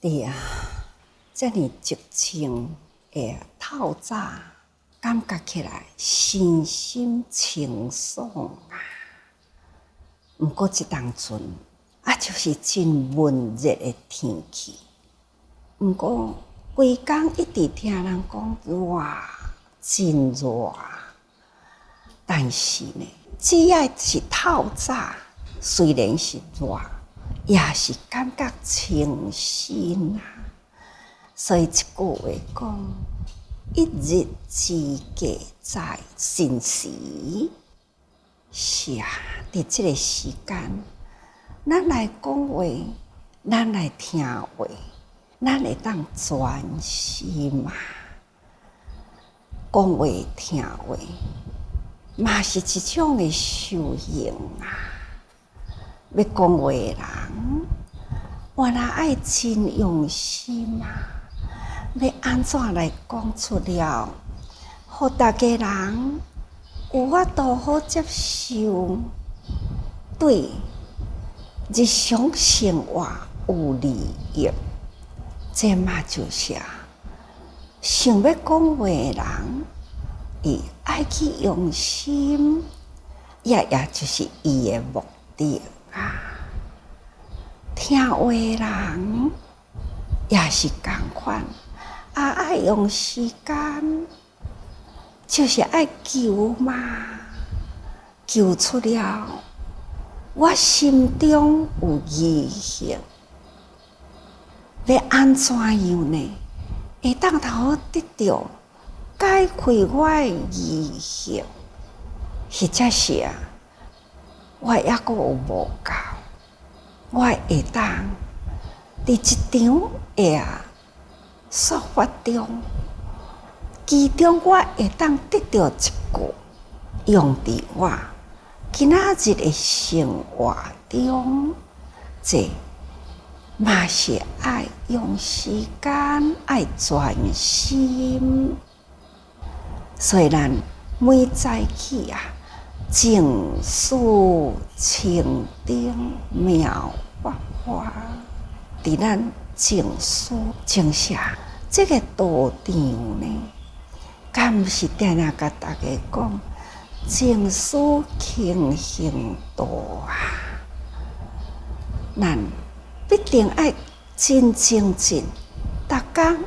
对啊，遮尔激情的透早，感觉起来身心清爽啊。毋过即当阵就是真闷热的天气。毋过规工一直听人讲热，真热啊。但是呢，只要是透早，虽然是热，也是感觉清新啊。所以一句话讲，一日之计在晨时。是啊，伫即个时间，咱来讲话，咱来听话，咱会当专心嘛。讲话听话，嘛是一种的修行啊。要讲话的人，原来爱真用心啊。要安怎来讲出了，互大家人有法度好接受，对日常生活有利益，这嘛就是想要讲话的人，伊爱去用心，也就是伊的目的啊。听话的人也是同款，爱用时间。就是爱求嘛，求出了我心中有疑心，要安怎样呢？会当好得到解开我的疑心，或者是我还阁有无够，我会当伫一场说法中。其中我会当得到一句，用伫我今仔日的生活中，这嘛是爱用时间，爱专心。所以咱每早起静思清定妙法华，伫咱静思静下这个道场呢。敢毋是定定甲大家讲，静思轻行道啊！咱必定爱真精进，逐工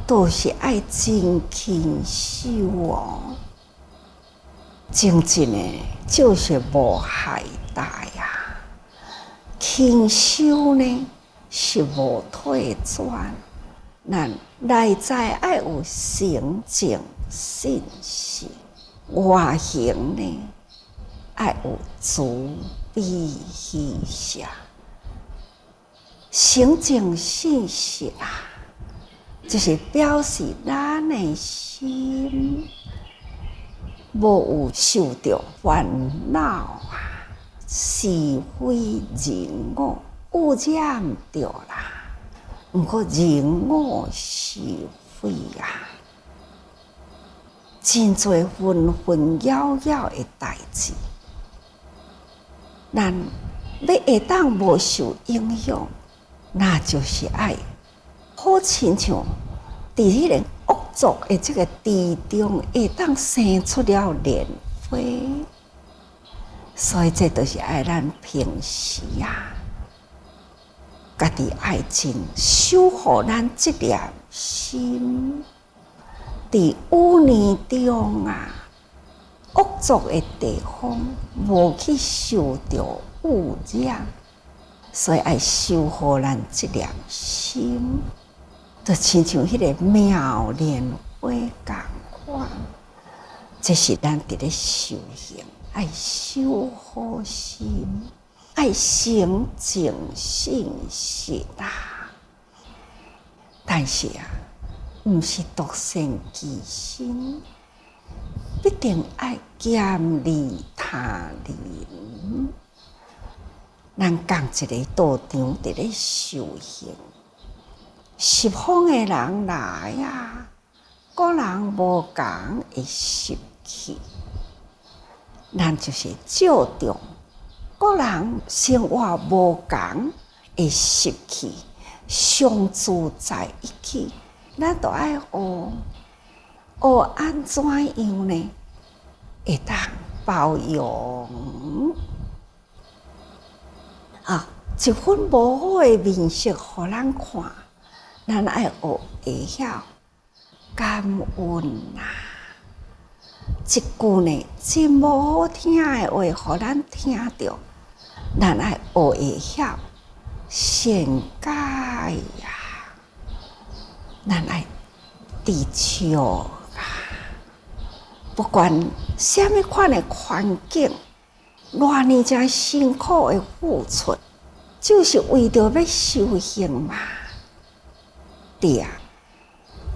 都是爱真勤修哦。精进的就是无懈怠啊，勤修呢是无退转。咱内在爱有诚敬信心，外形呢爱有慈悲喜舍。诚敬信心就是表示咱的心无有受到烦恼是非人我污染着啦。毋过人我是非真侪纷纷扰扰的代志，咱要会当无受影响，那就是爱好亲像伫迄个恶作的这个地中，会当生出了莲花，所以这就是爱咱平时家己爱真守护咱这粒心，伫污泥中恶作的地方无去受到污染，所以爱守护咱这粒心，就亲像迄个妙莲花同款。这是咱伫咧修行，爱守护心。爱诚敬信实但是毋是独善其身，必定爱兼利他人。咱讲一个道场伫咧修行，十方的人来个人无共会习气，咱就是照重。个人生活无共会习气，相处在一起，咱都爱学安怎样呢？会当包容啊，一份无好的面色，互咱看，咱爱学会晓感恩啦。一句呢，真无好听的话，互咱听着，咱爱学会晓善解呀，咱爱知足啊。不管什么款的环境，偌尼才辛苦的付出，就是为着要修行嘛。对啊，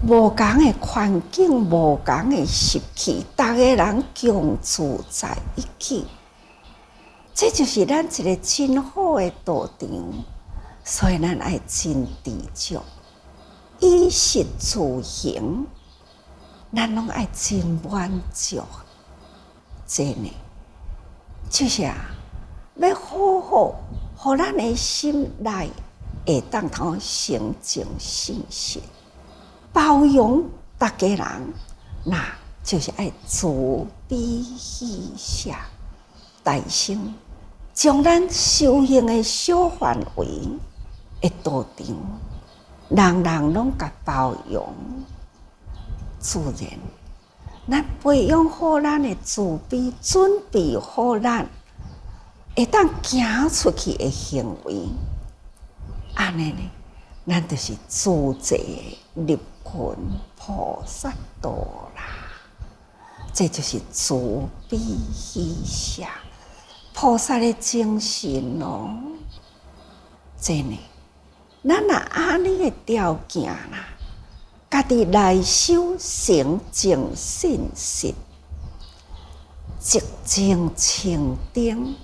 无同的环境，无同的习气，逐个人共处在一起，这就是咱一个真好的道场。所以咱爱真知足，衣食住行，咱拢爱真满足。真呢，就是要好好，互咱的心内会当通生净信心，包容逐个人，那就是爱慈悲喜舍，大心将咱修行的小范围的道场，人人拢甲包容，自然，咱培养好咱的自卑，准备好咱会当行出去的行为，安尼呢，咱就是自在入群菩萨道啦。这就是慈悲喜舍，菩萨的精神咯。真的，咱若安尼的条件啦，家己内修成净信实，寂静清定，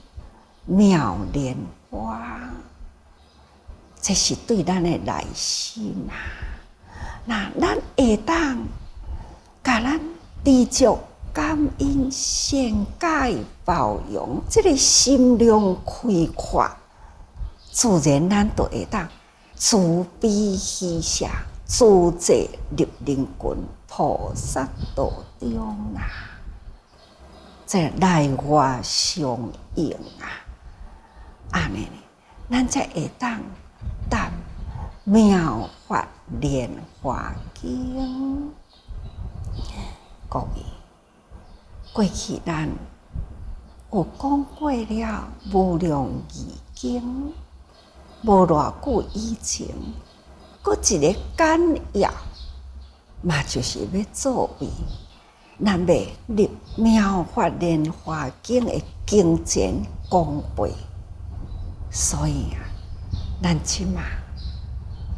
妙莲花，这是对咱的内心嘛。那咱会当甲咱知足、感恩、善解、包容，这个心量开阔，自然咱就会当慈悲喜舍，自在入人群菩萨道中啦。这内外相应啊！安尼呢，咱才会当谈妙法莲华经。各位，过去咱有讲过了无量义经，无偌久以前，搁一个简要，嘛就是要作为咱要入妙法莲华经的经前讲背。所以啊，咱即马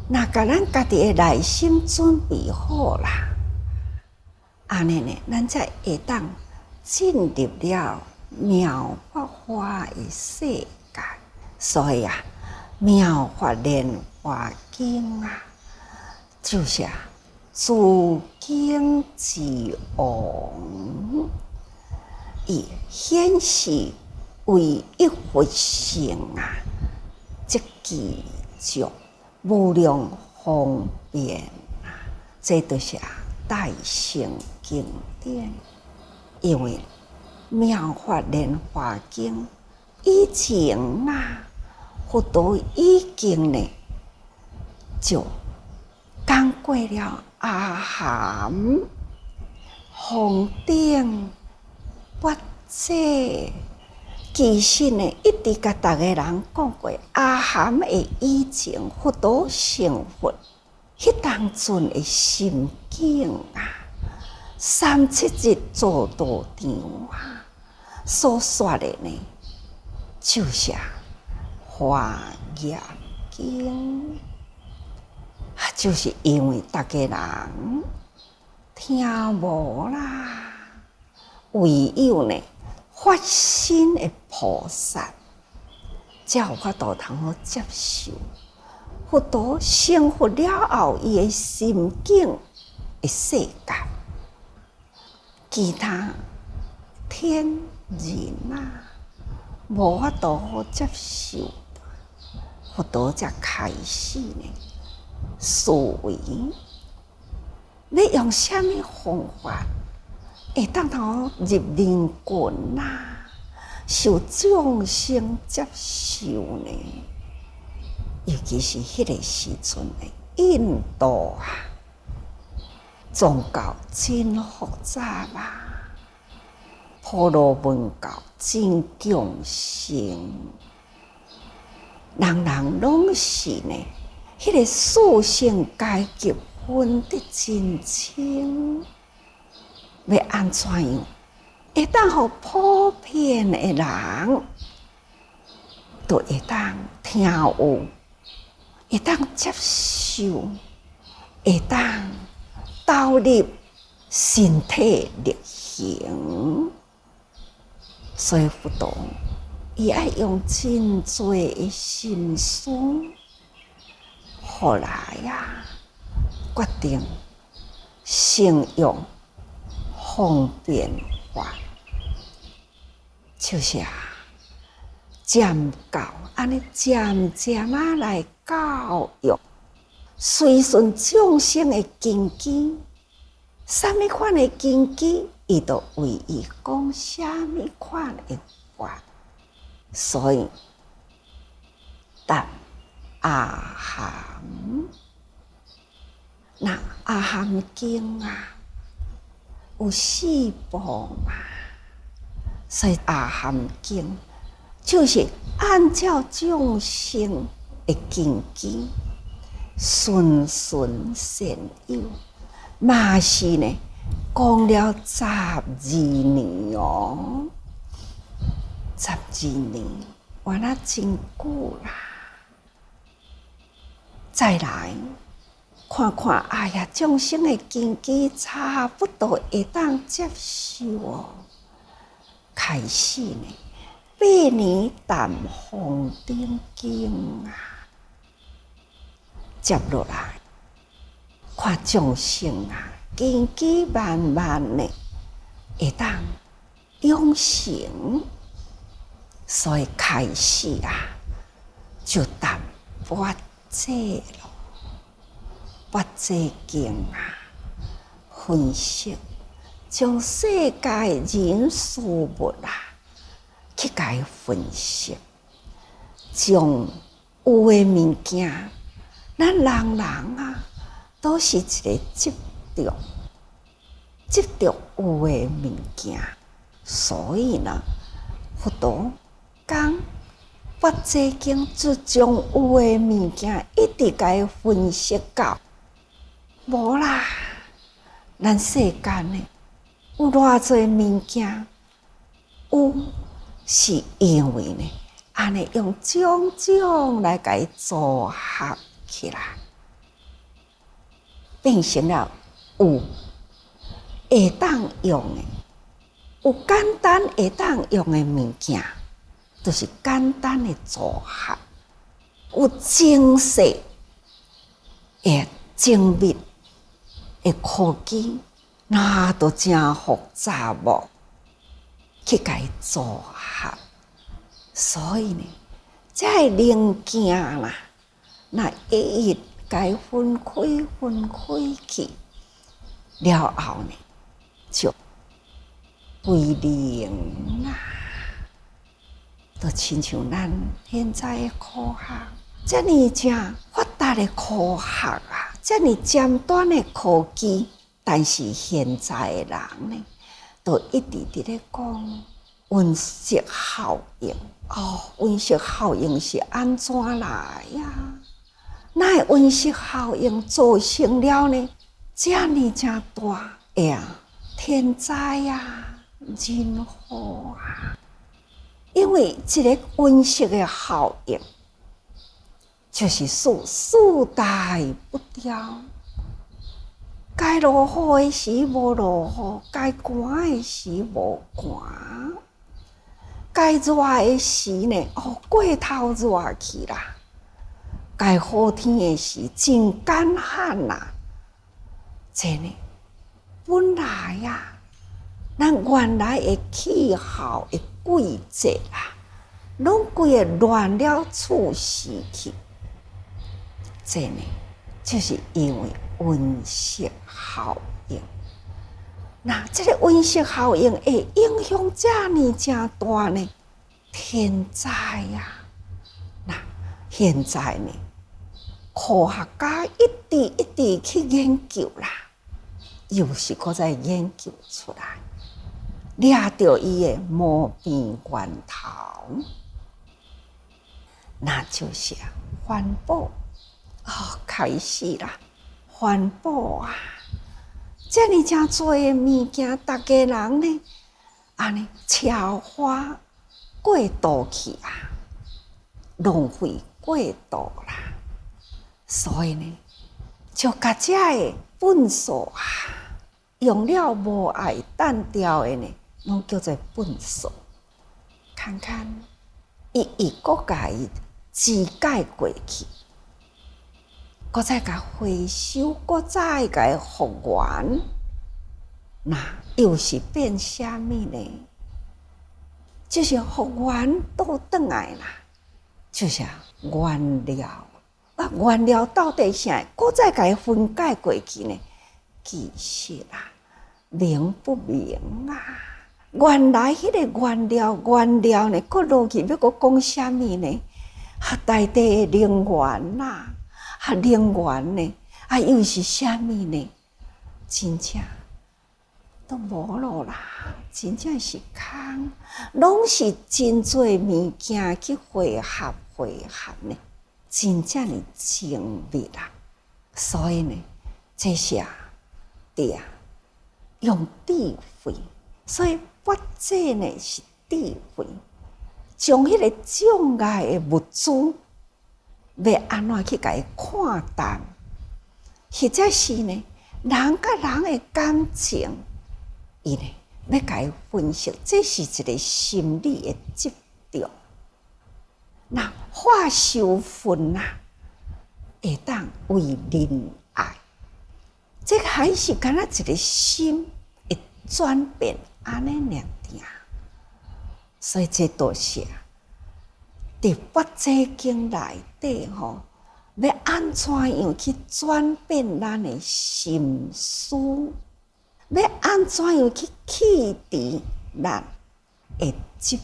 若甲咱家己的内心准备好啦，安尼呢，咱才会当进入了妙法华的世界。所以啊，妙法莲华经啊，就是自经之王，伊显示为一佛性啊，即具足无量方便啊，这就是大乘经典。因为妙法莲华经以前啊，佛陀已经呢就讲过了阿含、方顶、八者。其实呢，一直甲逐个人讲过，阿含的以前佛陀成佛，迄当阵的心境啊，37日做道场啊，所说的呢，就是华严经，就是因为逐个人听无啦，唯有呢发心的菩萨，才有法度通好接受。佛陀成佛了后，伊的心境的世界，其他天人啊，无法度好接受。佛陀才开始呢，思维，你用什么方法会当头入灵魂啊，受众生接受呢？尤其是迄个时阵的印度啊，宗教真复杂啊，婆罗门教真强盛，人人拢是呢，迄个属性阶级分得真清，要安怎样？会当互普遍的人都会当听有，会当接受，会当投入身体力行，所以佛陀伊爱用真多的心思，后来呀，决定先用方便法，就是渐教安尼渐渐来教育，随顺众生的根基，什么款的根基，伊就为伊讲什么款的法。所以，答阿含，那阿含经啊，有4部嘛，所以阿含经就是按照众生的根基，循循善诱，嘛是呢，讲了12年哦。12年，哇，那真久啦！再来看看，哎呀，众生的根基差不多会当接受哦。开始呢，8年淡风顶经啊，接落来看众生啊，根基慢慢呢会当养成。所以开始就谈八戒咯，八戒经分析，将世界人事物去甲伊分析，将有诶物件，咱人都是一个执着有诶物件，所以呢，佛陀讲八戒经就将有诶物件一直甲伊分析到，无啦，咱世间呢有偌侪物件，有是因为呢，安尼用种种来甲伊组合起来，变成了有会当用诶。有简单会当用的物件，就是简单的组合；有精细的精密的科技，那都真复杂无，去甲伊组合。所以呢，这零件啦，那一甲伊分开去了后呢，就归零就亲像咱现在的科学，这么正发达的科学这么尖端的科技，但是现在的人呢，都一直伫咧讲温室效应。温室效应是安怎来呀？那温室效应造成了呢？这么正大天灾人祸因为这个温室的效应，就是四大不调。该落雨的时无落雨，该寒的时无寒，该热的时呢，过头热去啦。该好天的时真干旱啦。这呢，本来咱原来的气候的季节拢规个乱了处死去。这呢，就是因为温室效应。那这个温室效应会影响这么正大呢？天灾呀！那现在呢，科学家一直去研究啦，又是搁再研究出来，抓到伊的毛病源头，那就是环保开始啦，环保啊！这么正多的物件，大家人呢，安尼超花过度去啊，浪费过度啦，所以呢，就甲这个粪扫啊，用了无爱单调的呢，拢叫做粪扫。看看，伊搁甲伊自改过去，搁再甲回收，搁再甲复原，那又是变啥物呢？就是复原倒转来啦，就是原料啊，原料到底啥？搁再甲伊分解过去呢？其实啊，明不明啊？原来迄个原料呢，搁落去要搁讲啥物呢？大地的能源啦，能源呢，又是啥物呢？真正都无咯啦，真正是空，拢是真侪物件去汇合呢，真正的精密啦。所以呢，这些对啊，用智慧，所以发展呢是智慧，将迄个障碍的物资，要安怎去甲伊看淡，或者是呢，人甲人的感情。伊呢要甲伊分析，这是一个心理的执着。那化修分啊，会当为人爱，这还是敢若一个心会转变安尼尔定。所以这都是伫佛济经内底吼，要安怎样去转变咱的心思？要安怎样去启迪咱的执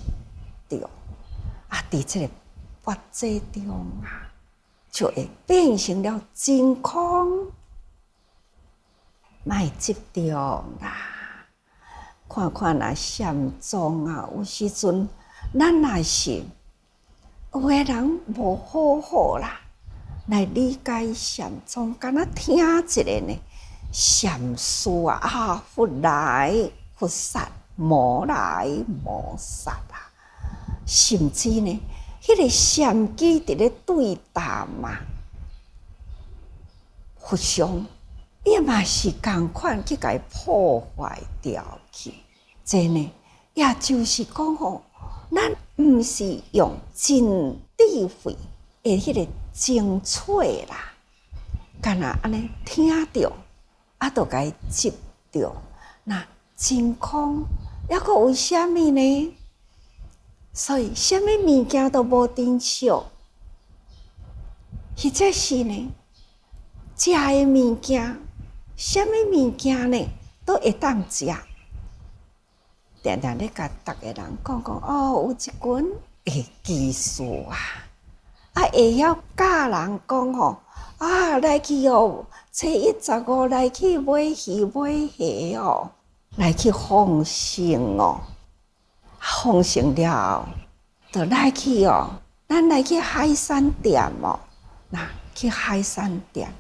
着啊？伫这个法界中啊，就会变成了真空，莫执着啦。看看那禅宗啊，有时阵咱若是有个人无好好啦，来理解禅宗，敢若听一个呢。禅师啊，佛来佛刹，魔来魔刹啊，甚至呢，迄个禅机伫咧对答嘛，互相也嘛是共款去甲伊破坏掉去。这呢，也就是讲吼，咱毋是用真智慧的迄个精粹啦，干那安尼听着。就甲伊执着，那真空，抑阁为虾米呢？所以虾米物件都无珍惜，或者是呢，食的物件，虾米物件呢都会当食。常常咧甲逐个人讲哦，有一群的技术会晓教人讲吼来去哦。7月15来去买鱼买虾哦，来去放生哦，放生了，就来去哦，咱来去海产店哦，那去海产店，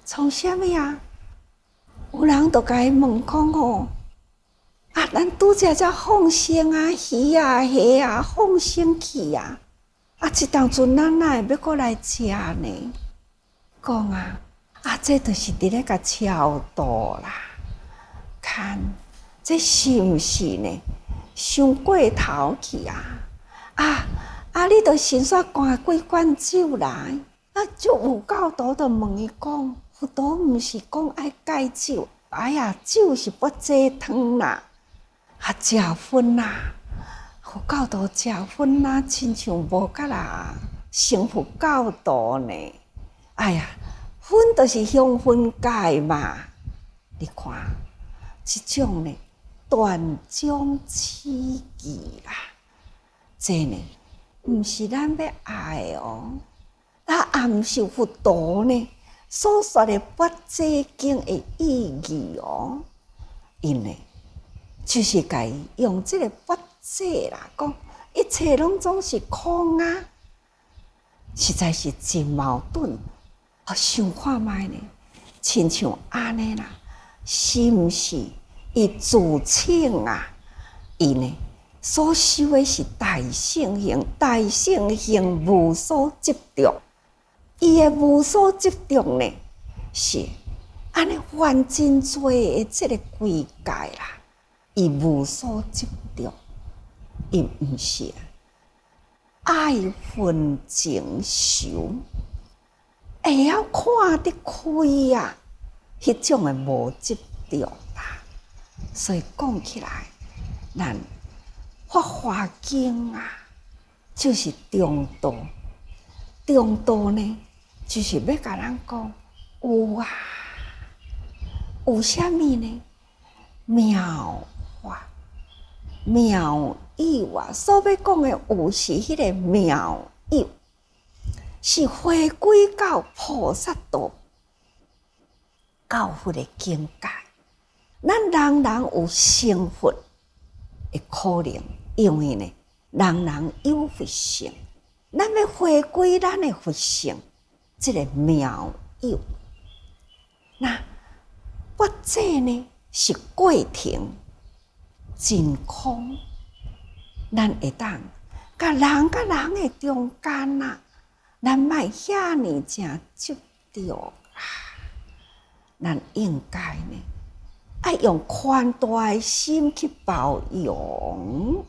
从啥物啊？有人就甲伊问讲哦，咱拄则放生啊，鱼啊虾啊，放生去啊，这当阵咱哪会要过来食呢？讲这就是伫咧甲超度啦，看这是毋是呢？伤过头去你著先煞灌几罐酒来，就有教徒就问伊讲，佛陀毋是讲爱戒酒？哎呀，酒是不济汤啦，食薰啦，佛教徒食薰啦，亲像无甲啦，成佛教徒呢？哎呀！分就是香分解嘛。你看，这种呢，断章取义啦，这呢，毋是咱要爱哦。那也毋是佛陀呢所说的法界经的意义哦。因为就是甲伊用这个法界啦，讲一切拢总是空啊，实在是真矛盾。想看觅呢，亲像安尼啦，是毋是伊自称啊？伊呢所修的是大乘行，大乘行无所执着，伊的无所执着呢是安尼犯真多的这个规界啦。伊无所执着，伊毋是爱恨情仇，会晓看得开啊！迄种的无执着啦。所以讲起来，咱《法华经》啊，就是中道。中道呢，就是要甲咱讲有啊，有啥物呢？妙法妙有啊！所要讲的有是迄个妙有，是回归到菩萨道教佛的境界。咱人人有成佛的可能，因为呢，人人有佛性。咱要回归咱的佛性，这个妙有。那法界呢？是过程真空，咱会当甲人的中间啊，咱莫遐尼正执着啊。咱应该呢，爱用宽大的心去包容，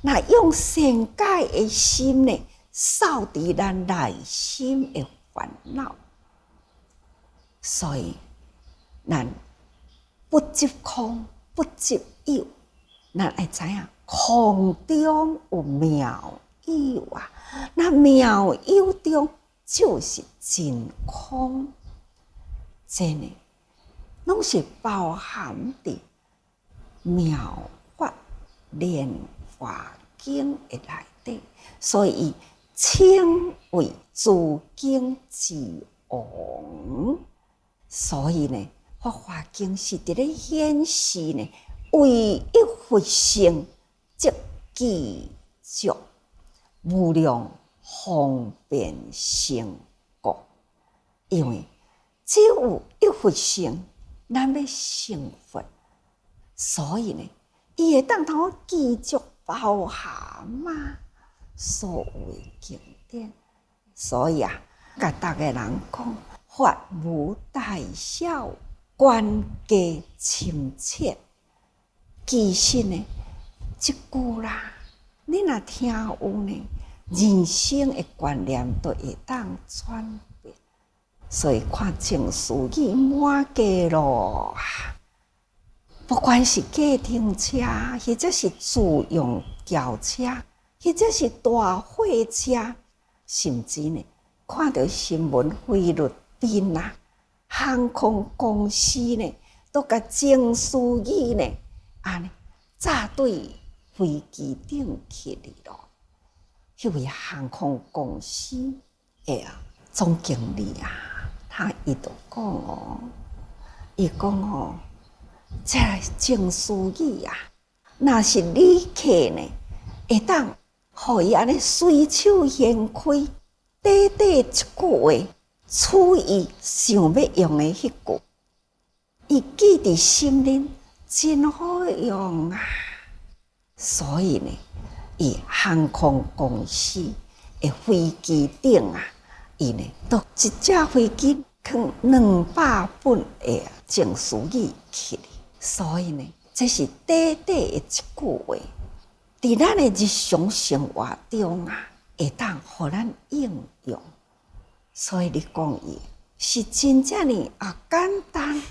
那用善解的心呢，扫除咱内心的烦恼。所以，咱不执空，不执有，咱爱知影空中有妙有啊。那妙有中就是真空，这呢，拢是包含伫妙法莲华经的内底，所以称为诸经之王。所以呢，《法华经》是伫咧显示呢，唯一佛性即具足无量方便成果。因为只有一佛性，咱要成佛，所以呢，伊会当通具足包含嘛所有的经典。所以啊，甲逐个人讲，法无大小，关家深切。其实呢，即句啦，你若听有呢，人生的观念都会当转变。所以看正事语满街路啊，不管是计程车，或者是自用轿车，或者是大货车，甚至呢，看到新闻菲律宾啊，航空公司呢，都甲正事语呢，安尼炸对飞机顶去哩咯。迄位航空公司的总经理啊，伊就讲哦，伊讲哦，这正事语啊，若是旅客呢，会当互伊安尼随手掀开，短短一句话，取伊想要用的迄句，伊记伫心里，真好用啊！所以呢，伊航空公司的飞机顶啊，伊呢，都一架飞机放200本的正事语去哩。所以呢，这是短短的一句话，伫咱的日常生活中啊，会当互咱应用。所以你讲伊是真正呢简单。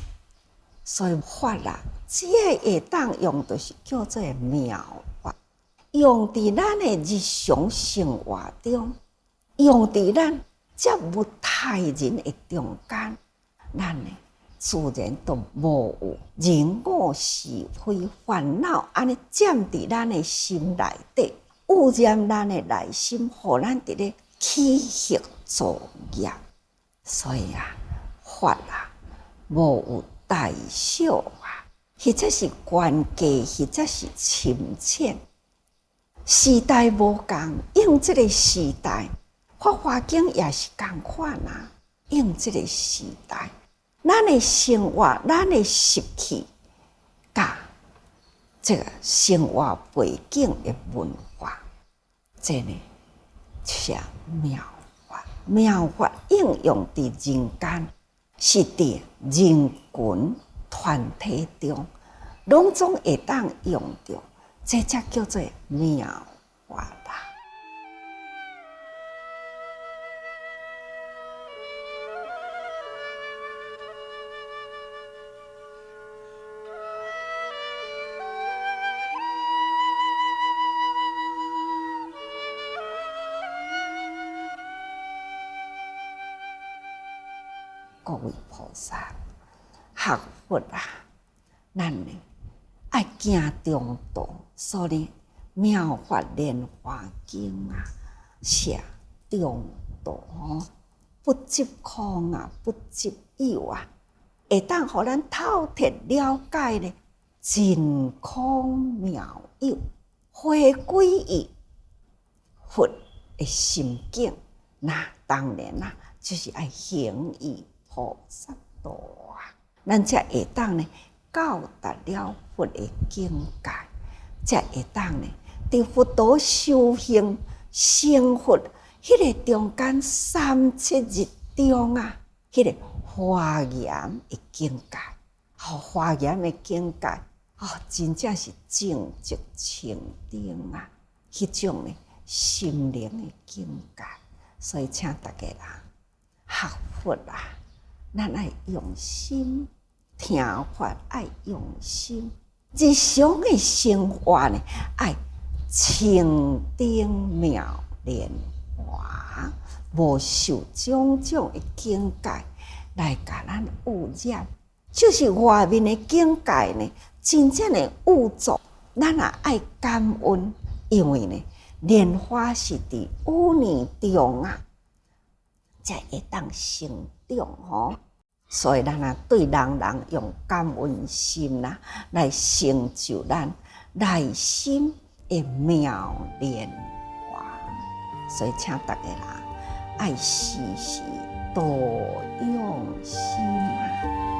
所以法啦，只要会当用，就是叫做妙法，用伫咱的日常生活中，用伫咱接物他人的中间，咱呢自然都无有人我是非烦恼，安尼占伫咱的心内底，污染咱的内心，互咱伫咧起习作业。所以啊，法啊，无有大小啊，或者是关键，或者是深浅。时代无共，用这个时代，法华经也是共款啊。用这个时代，咱的生活，咱的习气，甲这个生活背景的文化，这呢是妙法。妙法应用伫人间，是伫人群团体中，拢总会当用着。这才叫做妙法啦。各位菩萨，学佛啊，咱呢爱行中道，所以妙法莲华经啊，写中道不执空啊，不执有啊，会当互咱透彻了解呢，真空妙有，回归于佛的心境。那当然啦，就是爱行于菩萨道啊，咱才会当呢到达了佛的境界，才会当呢伫佛道修行成佛，迄个中间3-7日中啊，迄个华严的境界，华严的境界，真正是正觉清定啊，迄种呢心灵的境界。所以请大家啦，学佛啊，咱爱用心，听法爱用心，日常的生活呢爱清净妙莲华，无受种种的境界来甲咱污染。就是外面的境界呢，真正的污浊，咱也爱感恩，因为呢，莲花是伫污泥中啊，才会当成长所以咱对人用感恩心啦，来成就咱内心的妙莲华。所以请大家啦，爱时时多用心啊。